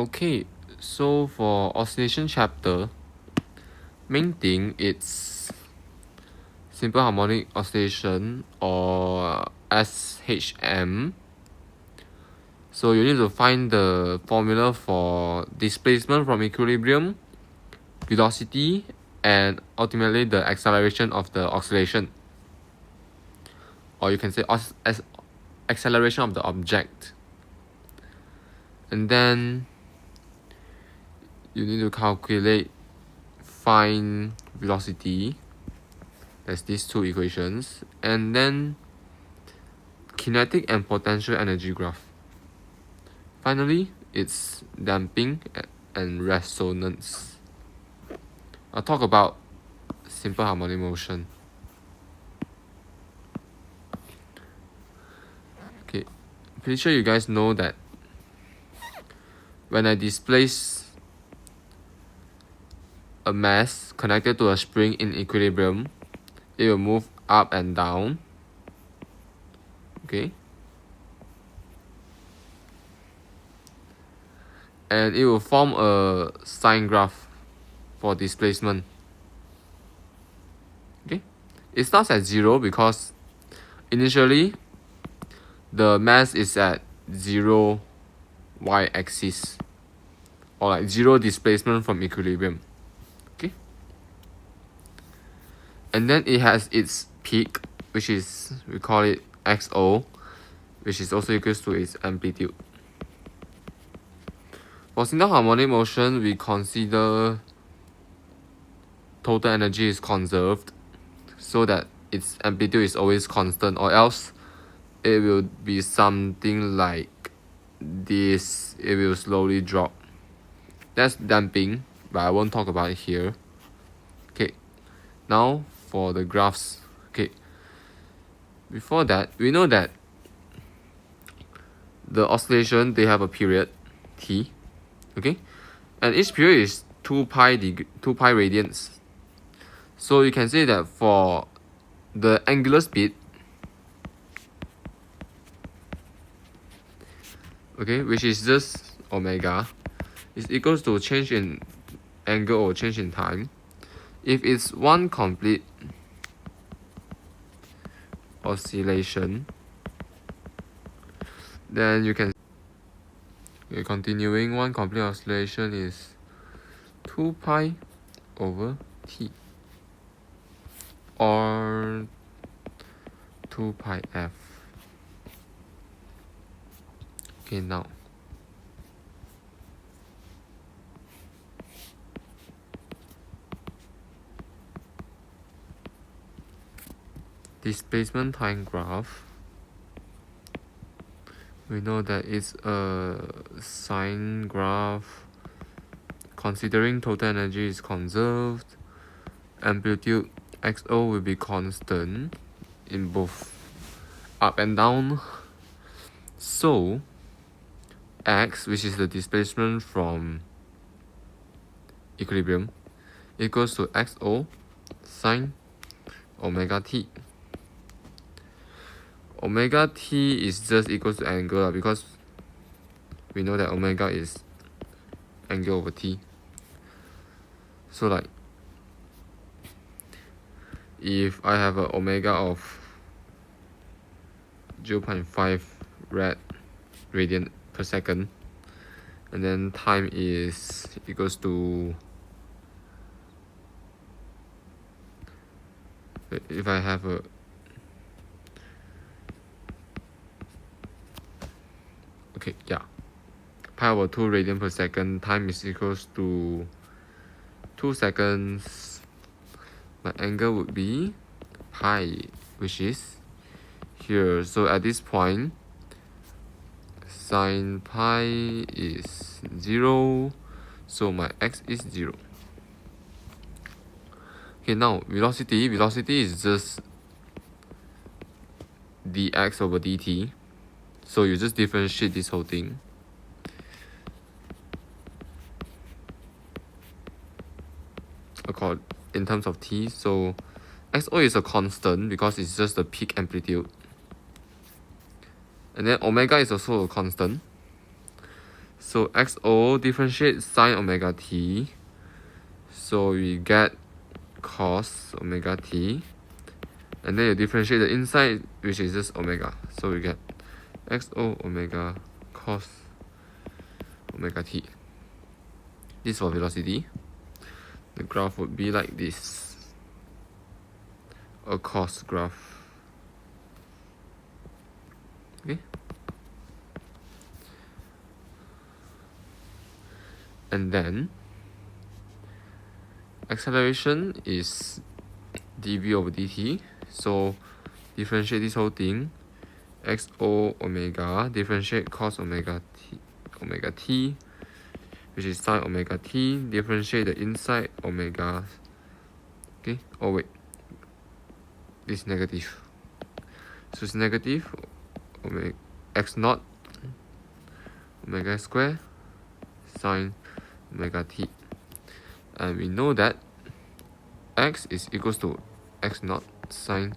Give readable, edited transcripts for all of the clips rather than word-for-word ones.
Okay, so for oscillation chapter, main thing it's simple harmonic oscillation or SHM. So you need to find the formula for displacement from equilibrium, velocity, and ultimately the acceleration of the oscillation. Or you can say acceleration of the object. And then you need to calculate find velocity. There's these two equations. And then kinetic and potential energy graph. Finally, it's damping and resonance. I'll talk about simple harmonic motion. Okay, pretty sure you guys know that when I displace a mass connected to a spring in equilibrium, it will move up and down. Okay. And it will form a sine graph for displacement. Okay. It starts at 0 because initially the mass is at 0 y-axis or like 0 displacement from equilibrium. Okay. And then it has its peak, which is, we call it XO, which is also equals to its amplitude. For simple harmonic motion, we consider total energy is conserved so that its amplitude is always constant, or else it will be something like this. It will slowly drop. That's damping, but I won't talk about it here. Okay, now for the graphs. Okay, before that, we know that the oscillation, they have a period t. Okay, and each period is 2 pi radians. So you can say that for the angular speed, okay, which is just omega, is equals to change in angle or change in time. If it's one complete oscillation, then you can, okay, continuing, one complete oscillation is 2 pi over t, or 2 pi f. Okay, now displacement time graph. We know that it's a sine graph considering total energy is conserved. Amplitude XO will be constant in both up and down. So X, which is the displacement from equilibrium, equals to XO sine omega t. Omega t is just equals to angle because we know that omega is angle over t. So like, if I have an omega of 0.5 radian per second, and then time is equals to, if I have a, okay, yeah, pi over 2 radian per second, time is equals to 2 seconds. My angle would be pi, which is here. So at this point, sine pi is 0, so my x is 0. Okay, now velocity. Velocity is just dx over dt. So you just differentiate this whole thing. In terms of t, so XO is a constant because it's just the peak amplitude. And then omega is also a constant. So XO differentiate sine omega t. So we get cos omega t. And then you differentiate the inside, which is just omega. So we get XO omega cos omega t. This for velocity. The graph would be like this. A cos graph. Okay. And then acceleration is dv over dt. So differentiate this whole thing. XO omega differentiate cos omega t, which is sine omega t, differentiate the inside omega. Okay. Oh wait. This is negative. So it's negative omega x naught omega square sine omega t. And we know that x is equals to x naught sine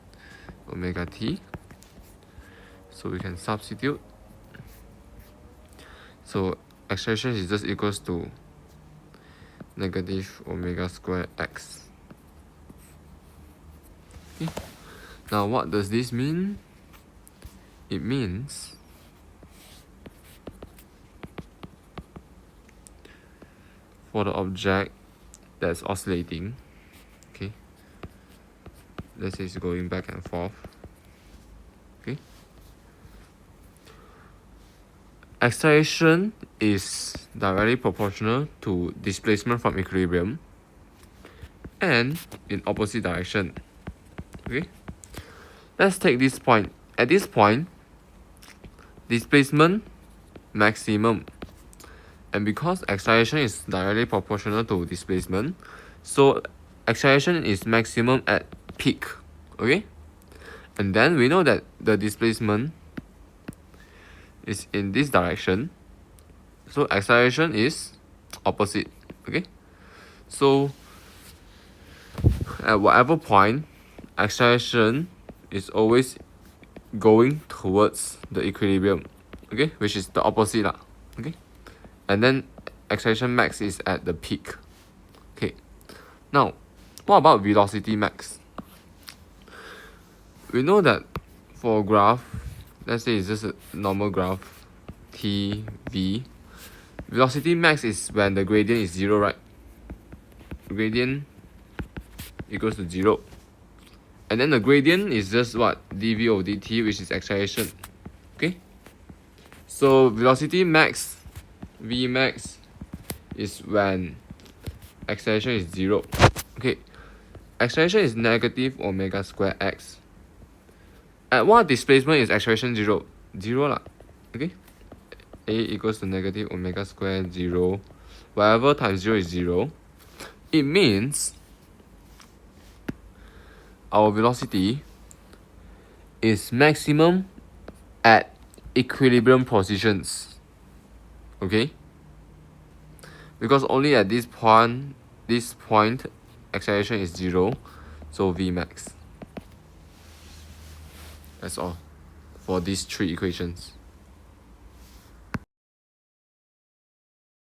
omega t. So we can substitute. So acceleration is just equals to negative omega square x. Okay. Now what does this mean? It means for the object that's oscillating, okay, let's say it's going back and forth, okay, acceleration is directly proportional to displacement from equilibrium and in opposite direction. Okay, let's take this point. At this point, displacement maximum, and because acceleration is directly proportional to displacement, so acceleration is maximum at peak. Okay, and then we know that the displacement is in this direction, so acceleration is opposite. Okay, so at whatever point, acceleration is always going towards the equilibrium, okay, which is the opposite lah. Okay, and then acceleration max is at the peak. Okay, now what about velocity max? We know that for a graph, let's say it's just a normal graph, t, v, velocity max is when the gradient is 0, right? Gradient equals to 0. And then the gradient is just what? dv over dt, which is acceleration. Okay? So velocity max, v max, is when acceleration is 0. Okay. Acceleration is negative omega square x. At what displacement is acceleration 0? 0 lah. Okay? A equals to negative omega square 0. Whatever times 0 is 0. It means our velocity is maximum at equilibrium positions. Okay? Because only at this point acceleration is 0, so v max. That's all for these three equations.